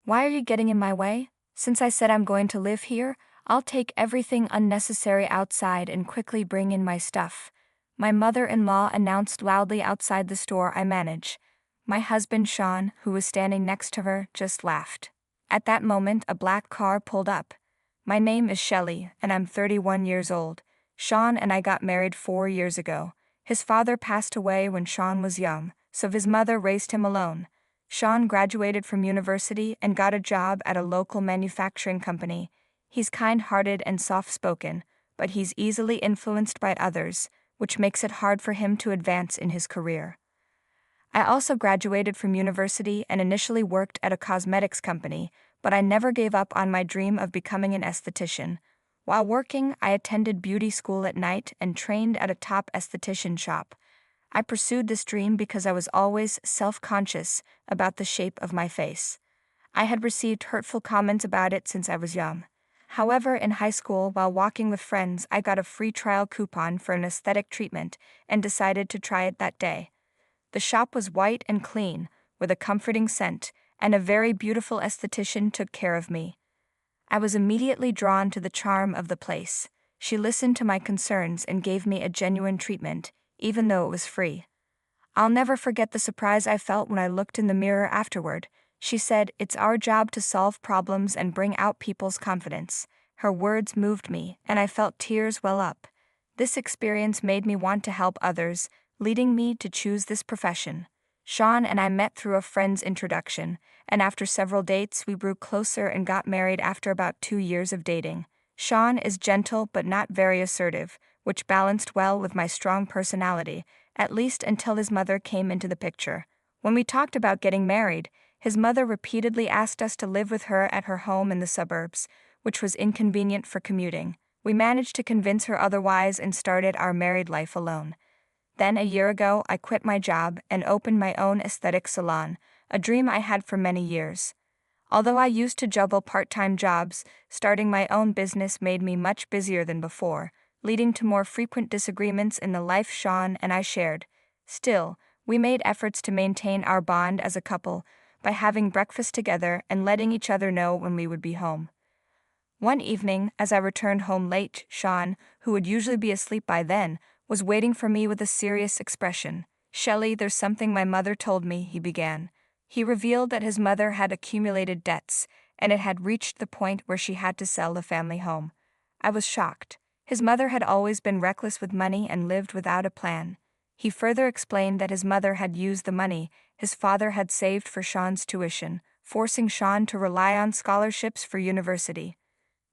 Why are you getting in my way? Since I said I'm going to live here, I'll take everything unnecessary outside and quickly bring in my stuff. My mother-in-law announced loudly outside the store I manage. My husband Sean, who was standing next to her, just laughed. At that moment, a black car pulled up. My name is Shelley, and I'm 31 years old. Sean and I got married 4 years ago. His father passed away when Sean was young, so his mother raised him alone. Sean graduated from university and got a job at a local manufacturing company. He's kind-hearted and soft-spoken, but he's easily influenced by others, which makes it hard for him to advance in his career. I also graduated from university and initially worked at a cosmetics company, but I never gave up on my dream of becoming an esthetician. While working, I attended beauty school at night and trained at a top esthetician shop. I pursued this dream because I was always self-conscious about the shape of my face. I had received hurtful comments about it since I was young. However, in high school, while walking with friends, I got a free trial coupon for an aesthetic treatment and decided to try it that day. The shop was white and clean, with a comforting scent, and a very beautiful esthetician took care of me. I was immediately drawn to the charm of the place. She listened to my concerns and gave me a genuine treatment, even though it was free. I'll never forget the surprise I felt when I looked in the mirror afterward. She said, "It's our job to solve problems and bring out people's confidence." Her words moved me, and I felt tears well up. This experience made me want to help others, leading me to choose this profession. Sean and I met through a friend's introduction, and after several dates we grew closer and got married after about 2 years of dating. Sean is gentle but not very assertive, which balanced well with my strong personality, at least until his mother came into the picture. When we talked about getting married, his mother repeatedly asked us to live with her at her home in the suburbs, which was inconvenient for commuting. We managed to convince her otherwise and started our married life alone. Then a year ago, I quit my job and opened my own aesthetic salon, a dream I had for many years. Although I used to juggle part-time jobs, starting my own business made me much busier than before, leading to more frequent disagreements in the life Sean and I shared. Still, we made efforts to maintain our bond as a couple by having breakfast together and letting each other know when we would be home. One evening, as I returned home late, Sean, who would usually be asleep by then, was waiting for me with a serious expression. "Shelley, there's something my mother told me," he began. He revealed that his mother had accumulated debts, and it had reached the point where she had to sell the family home. I was shocked. His mother had always been reckless with money and lived without a plan. He further explained that his mother had used the money his father had saved for Sean's tuition, forcing Sean to rely on scholarships for university.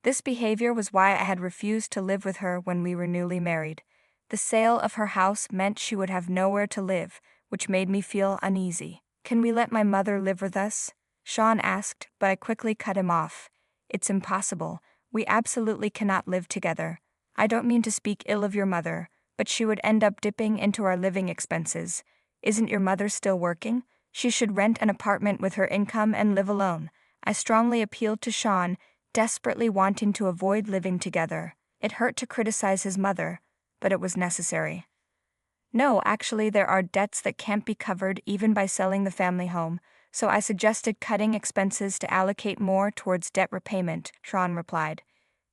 This behavior was why I had refused to live with her when we were newly married. The sale of her house meant she would have nowhere to live, which made me feel uneasy. "Can we let my mother live with us?" Sean asked, but I quickly cut him off. "It's impossible. We absolutely cannot live together. I don't mean to speak ill of your mother, but she would end up dipping into our living expenses. Isn't your mother still working? She should rent an apartment with her income and live alone." I strongly appealed to Sean, desperately wanting to avoid living together. It hurt to criticize his mother, but it was necessary. "No, actually there are debts that can't be covered even by selling the family home, so I suggested cutting expenses to allocate more towards debt repayment," Sean replied.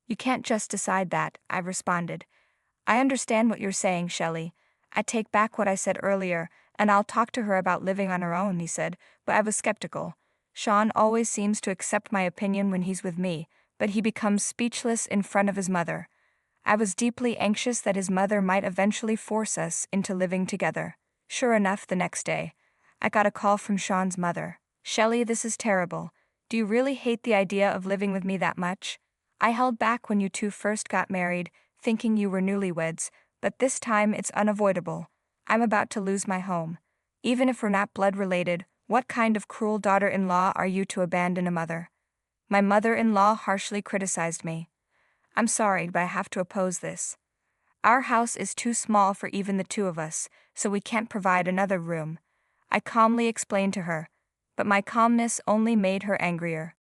"You can't just decide that," I responded. "I understand what you're saying, Shelley. I take back what I said earlier, and I'll talk to her about living on her own," he said, but I was skeptical. Sean always seems to accept my opinion when he's with me, but he becomes speechless in front of his mother. I was deeply anxious that his mother might eventually force us into living together. Sure enough, the next day, I got a call from Sean's mother. "Shelley, this is terrible. Do you really hate the idea of living with me that much? I held back when you two first got married, thinking you were newlyweds, but this time it's unavoidable. I'm about to lose my home. Even if we're not blood-related, what kind of cruel daughter-in-law are you to abandon a mother?" My mother-in-law harshly criticized me. "I'm sorry, but I have to oppose this. Our house is too small for even the two of us, so we can't provide another room." I calmly explained to her, but my calmness only made her angrier.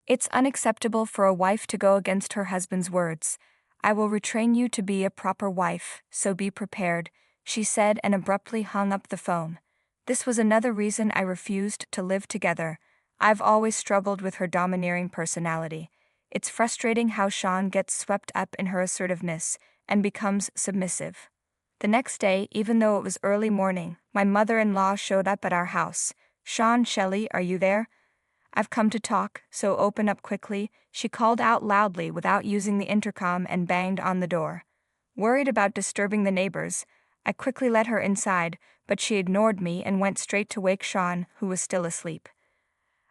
"It's unacceptable for a wife to go against her husband's words. I will retrain you to be a proper wife, so be prepared," she said and abruptly hung up the phone. This was another reason I refused to live together. I've always struggled with her domineering personality. It's frustrating how Sean gets swept up in her assertiveness and becomes submissive. The next day, even though it was early morning, my mother-in-law showed up at our house. "Sean, Shelley, are you there? I've come to talk, so open up quickly," she called out loudly without using the intercom and banged on the door. Worried about disturbing the neighbors, I quickly let her inside, but she ignored me and went straight to wake Sean, who was still asleep.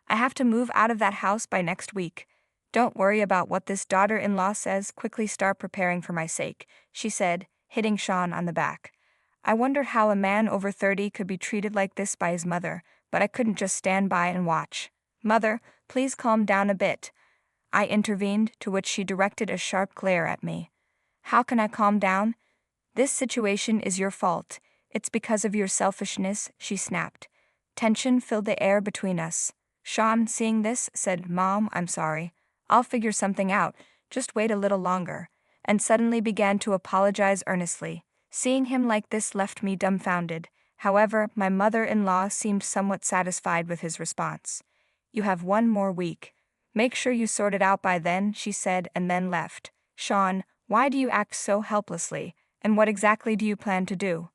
"I have to move out of that house by next week. Don't worry about what this daughter-in-law says, quickly start preparing for my sake," she said, hitting Sean on the back. I wondered how a man over 30 could be treated like this by his mother, but I couldn't just stand by and watch. "Mother, please calm down a bit," I intervened, to which she directed a sharp glare at me. "How can I calm down? This situation is your fault. It's because of your selfishness," she snapped. Tension filled the air between us. Sean, seeing this, said, "Mom, I'm sorry. I'll figure something out, just wait a little longer," and suddenly began to apologize earnestly. Seeing him like this left me dumbfounded. However, my mother-in-law seemed somewhat satisfied with his response. "You have 1 more week. Make sure you sort it out by then," she said, and then left. "Sean, why do you act so helplessly, and what exactly do you plan to do?"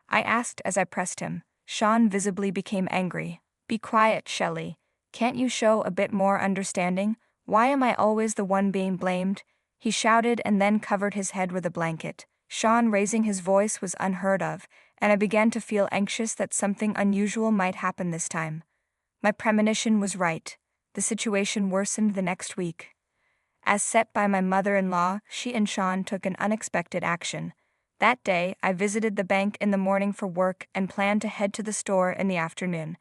I asked as I pressed him. Sean visibly became angry. "Be quiet, Shelley. Can't you show a bit more understanding? Why am I always the one being blamed?" he shouted and then covered his head with a blanket. Sean raising his voice was unheard of, and I began to feel anxious that something unusual might happen this time. My premonition was right. The situation worsened the next week. As set by my mother-in-law, she and Sean took an unexpected action. That day, I visited the bank in the morning for work and planned to head to the store in the afternoon.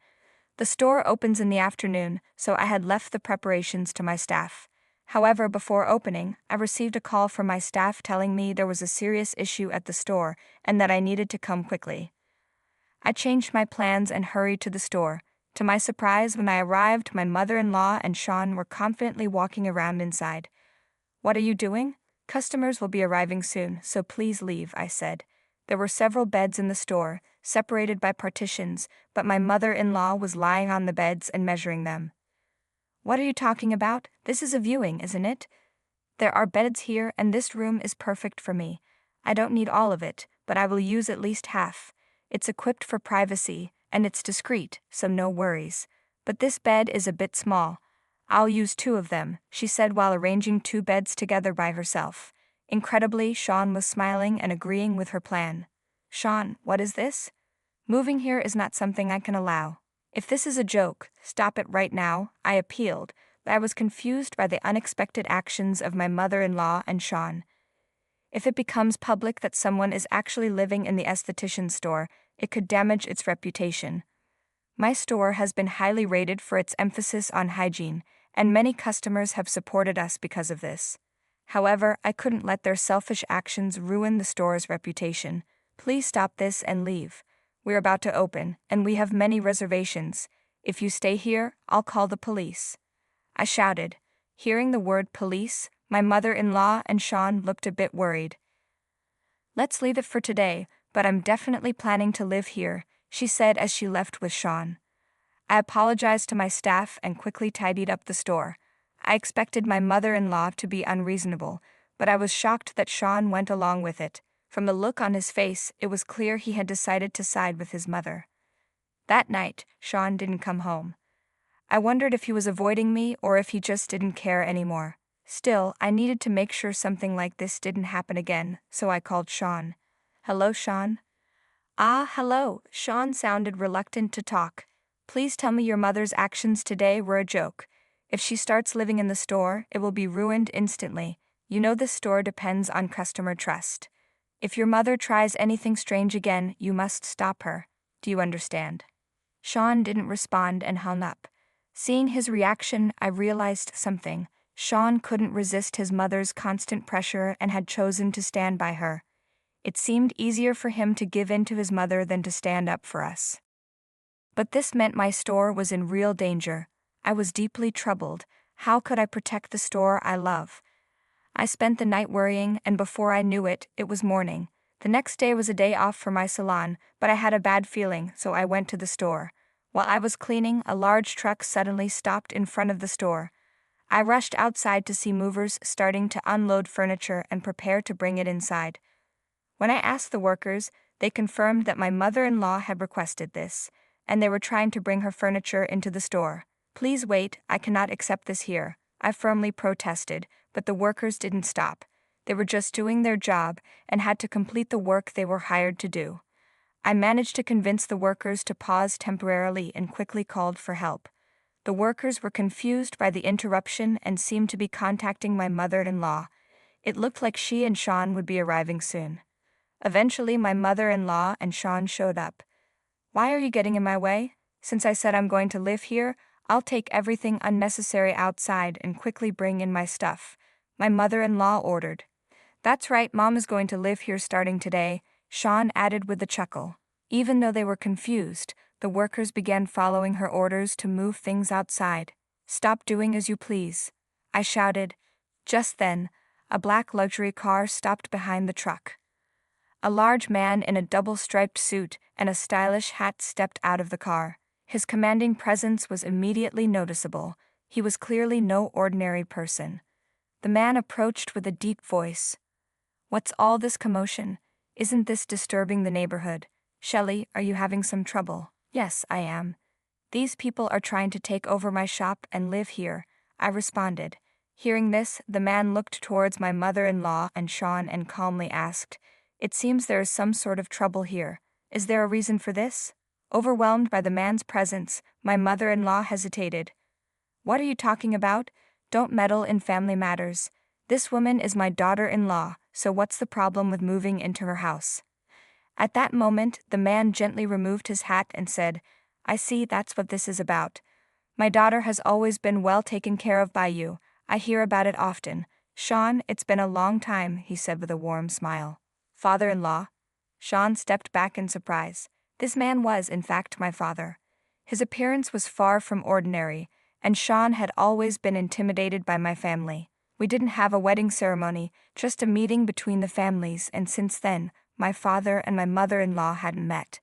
The store opens in the afternoon, so I had left the preparations to my staff. However, before opening, I received a call from my staff telling me there was a serious issue at the store and that I needed to come quickly. I changed my plans and hurried to the store. To my surprise, when I arrived, my mother-in-law and Sean were confidently walking around inside. "What are you doing? Customers will be arriving soon, so please leave," I said. There were several beds in the store, separated by partitions, but my mother-in-law was lying on the beds and measuring them. "What are you talking about? This is a viewing, isn't it? There are beds here, and this room is perfect for me. I don't need all of it, but I will use at least half. It's equipped for privacy, and it's discreet, so no worries. But this bed is a bit small. I'll use 2 of them," she said while arranging 2 beds together by herself. Incredibly, Sean was smiling and agreeing with her plan. "Sean, what is this? Moving here is not something I can allow. If this is a joke, stop it right now," I appealed, but I was confused by the unexpected actions of my mother-in-law and Sean. If it becomes public that someone is actually living in the esthetician store, it could damage its reputation. My store has been highly rated for its emphasis on hygiene, and many customers have supported us because of this. However, I couldn't let their selfish actions ruin the store's reputation. "Please stop this and leave. We're about to open, and we have many reservations. If you stay here, I'll call the police," I shouted. Hearing the word police, my mother-in-law and Sean looked a bit worried. "Let's leave it for today, but I'm definitely planning to live here," she said as she left with Sean. I apologized to my staff and quickly tidied up the store. I expected my mother-in-law to be unreasonable, but I was shocked that Sean went along with it. From the look on his face, it was clear he had decided to side with his mother. That night, Sean didn't come home. I wondered if he was avoiding me or if he just didn't care anymore. Still, I needed to make sure something like this didn't happen again, so I called Sean. "Hello, Sean?" "Ah, hello." Sean sounded reluctant to talk. "Please tell me your mother's actions today were a joke. If she starts living in the store, it will be ruined instantly. You know this store depends on customer trust. If your mother tries anything strange again, you must stop her. Do you understand?" Sean didn't respond and hung up. Seeing his reaction, I realized something. Sean couldn't resist his mother's constant pressure and had chosen to stand by her. It seemed easier for him to give in to his mother than to stand up for us. But this meant my store was in real danger. I was deeply troubled. How could I protect the store I love? I spent the night worrying, and before I knew it, it was morning. The next day was a day off for my salon, but I had a bad feeling, so I went to the store. While I was cleaning, a large truck suddenly stopped in front of the store. I rushed outside to see movers starting to unload furniture and prepare to bring it inside. When I asked the workers, they confirmed that my mother-in-law had requested this, and they were trying to bring her furniture into the store. "Please wait, I cannot accept this here," I firmly protested, but the workers didn't stop. They were just doing their job and had to complete the work they were hired to do. I managed to convince the workers to pause temporarily and quickly called for help. The workers were confused by the interruption and seemed to be contacting my mother-in-law. It looked like she and Sean would be arriving soon. Eventually, my mother-in-law and Sean showed up. "Why are you getting in my way? Since I said I'm going to live here, I'll take everything unnecessary outside and quickly bring in my stuff," my mother-in-law ordered. "That's right, Mom is going to live here starting today," Sean added with a chuckle. Even though they were confused, the workers began following her orders to move things outside. "Stop doing as you please," I shouted. Just then, a black luxury car stopped behind the truck. A large man in a double-striped suit and a stylish hat stepped out of the car. His commanding presence was immediately noticeable. He was clearly no ordinary person. The man approached with a deep voice. "What's all this commotion? Isn't this disturbing the neighborhood? Shelley, are you having some trouble?" "Yes, I am. These people are trying to take over my shop and live here," I responded. Hearing this, the man looked towards my mother-in-law and Sean and calmly asked, "It seems there is some sort of trouble here. Is there a reason for this?" Overwhelmed by the man's presence, my mother-in-law hesitated. "What are you talking about? Don't meddle in family matters. This woman is my daughter-in-law, so what's the problem with moving into her house?" At that moment, the man gently removed his hat and said, "I see that's what this is about. My daughter has always been well taken care of by you. I hear about it often. Sean, it's been a long time," he said with a warm smile. "Father-in-law?" Sean stepped back in surprise. This man was, in fact, my father. His appearance was far from ordinary, and Sean had always been intimidated by my family. We didn't have a wedding ceremony, just a meeting between the families, and since then, my father and my mother-in-law hadn't met.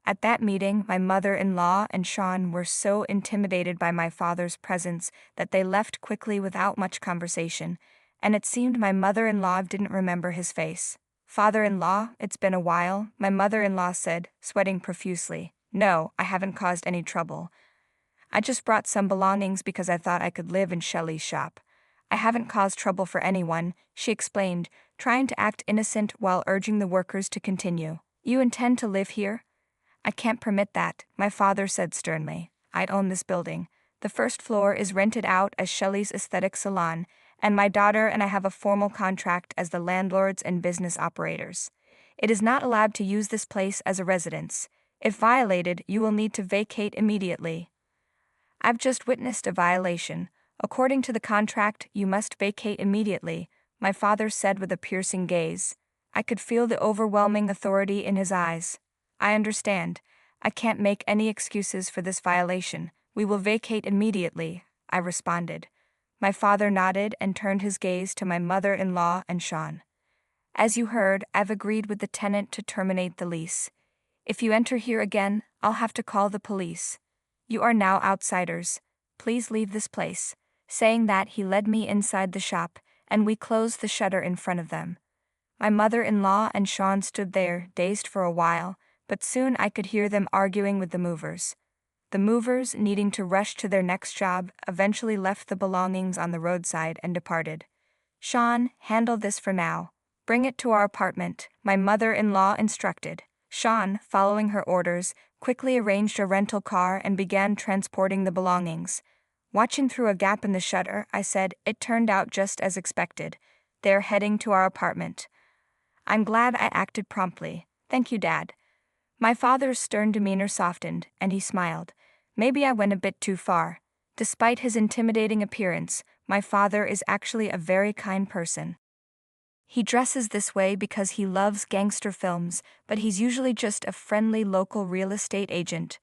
At that meeting, my mother-in-law and Sean were so intimidated by my father's presence that they left quickly without much conversation, and it seemed my mother-in-law didn't remember his face. "Father-in-law, it's been a while," my mother-in-law said, sweating profusely. "No, I haven't caused any trouble. I just brought some belongings because I thought I could live in Shelley's shop. I haven't caused trouble for anyone," she explained, trying to act innocent while urging the workers to continue. "You intend to live here?" "I can't permit that," my father said sternly. "I own this building. The first floor is rented out as Shelley's aesthetic salon, and my daughter and I have a formal contract as the landlords and business operators. It is not allowed to use this place as a residence. If violated, you will need to vacate immediately." "I've just witnessed a violation. According to the contract, you must vacate immediately," my father said with a piercing gaze. I could feel the overwhelming authority in his eyes. "I understand. I can't make any excuses for this violation. We will vacate immediately," I responded. My father nodded and turned his gaze to my mother-in-law and Sean. "As you heard, I've agreed with the tenant to terminate the lease. If you enter here again, I'll have to call the police. You are now outsiders. Please leave this place." Saying that, he led me inside the shop, and we closed the shutter in front of them. My mother-in-law and Sean stood there, dazed for a while, but soon I could hear them arguing with the movers. The movers, needing to rush to their next job, eventually left the belongings on the roadside and departed. "Sean, handle this for now. Bring it to our apartment," my mother-in-law instructed. Sean, following her orders, quickly arranged a rental car and began transporting the belongings. Watching through a gap in the shutter, I said, "It turned out just as expected. They're heading to our apartment." "I'm glad I acted promptly. Thank you, Dad." My father's stern demeanor softened, and he smiled. Maybe I went a bit too far. Despite his intimidating appearance, my father is actually a very kind person. He dresses this way because he loves gangster films, but he's usually just a friendly local real estate agent.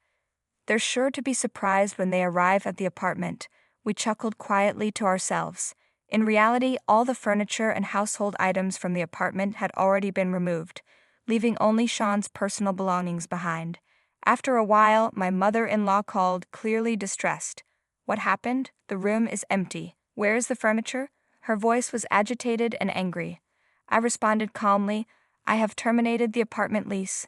They're sure to be surprised when they arrive at the apartment. We chuckled quietly to ourselves. In reality, all the furniture and household items from the apartment had already been removed, leaving only Sean's personal belongings behind. After a while, my mother-in-law called, clearly distressed. What happened? The room is empty. Where is the furniture? Her voice was agitated and angry. I responded calmly, I have terminated the apartment lease.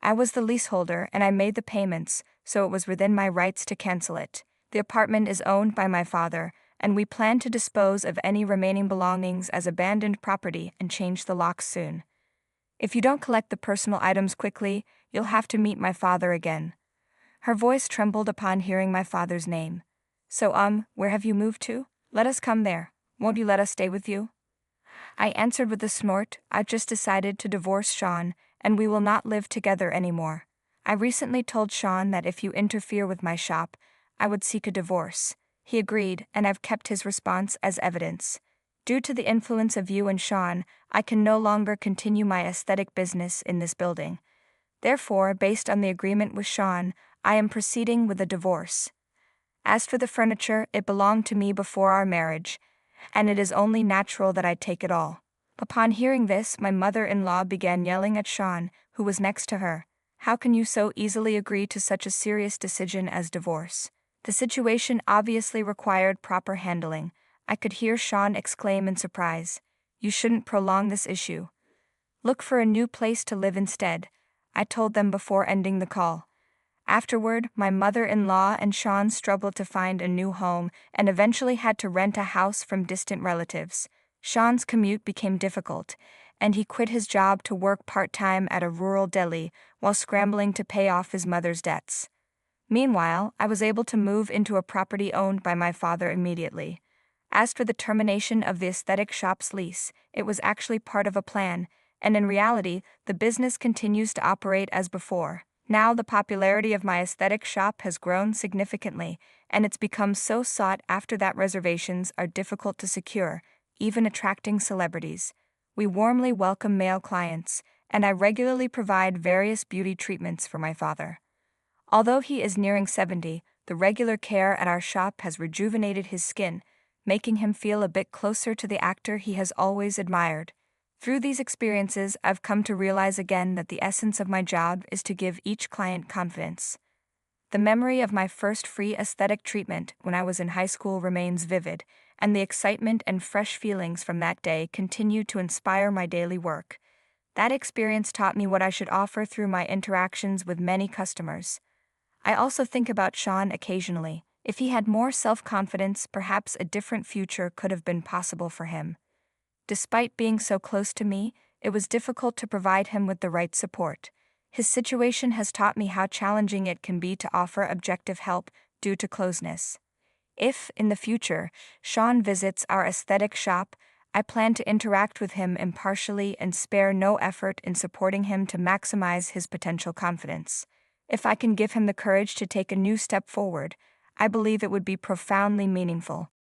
I was the leaseholder and I made the payments, so it was within my rights to cancel it. The apartment is owned by my father, and we plan to dispose of any remaining belongings as abandoned property and change the locks soon. If you don't collect the personal items quickly, you'll have to meet my father again. Her voice trembled upon hearing my father's name. So, where have you moved to? Let us come there. Won't you let us stay with you? I answered with a snort, I've just decided to divorce Sean, and we will not live together anymore. I recently told Sean that if you interfere with my shop, I would seek a divorce. He agreed, and I've kept his response as evidence. Due to the influence of you and Sean, I can no longer continue my aesthetic business in this building. Therefore, based on the agreement with Sean, I am proceeding with a divorce. As for the furniture, it belonged to me before our marriage, and it is only natural that I take it all. Upon hearing this, my mother-in-law began yelling at Sean, who was next to her. How can you so easily agree to such a serious decision as divorce? The situation obviously required proper handling. I could hear Sean exclaim in surprise. You shouldn't prolong this issue. Look for a new place to live instead, I told them before ending the call. Afterward, my mother-in-law and Sean struggled to find a new home and eventually had to rent a house from distant relatives. Sean's commute became difficult, and he quit his job to work part-time at a rural deli while scrambling to pay off his mother's debts. Meanwhile, I was able to move into a property owned by my father immediately. As for the termination of the aesthetic shop's lease, it was actually part of a plan, and in reality, the business continues to operate as before. Now the popularity of my aesthetic shop has grown significantly, and it's become so sought after that reservations are difficult to secure, even attracting celebrities. We warmly welcome male clients, and I regularly provide various beauty treatments for my father. Although he is nearing 70, the regular care at our shop has rejuvenated his skin, making him feel a bit closer to the actor he has always admired. Through these experiences, I've come to realize again that the essence of my job is to give each client confidence. The memory of my first free aesthetic treatment when I was in high school remains vivid, and the excitement and fresh feelings from that day continue to inspire my daily work. That experience taught me what I should offer through my interactions with many customers. I also think about Sean occasionally. If he had more self-confidence, perhaps a different future could have been possible for him. Despite being so close to me, it was difficult to provide him with the right support. His situation has taught me how challenging it can be to offer objective help due to closeness. If, in the future, Sean visits our aesthetic shop, I plan to interact with him impartially and spare no effort in supporting him to maximize his potential confidence. If I can give him the courage to take a new step forward, I believe it would be profoundly meaningful.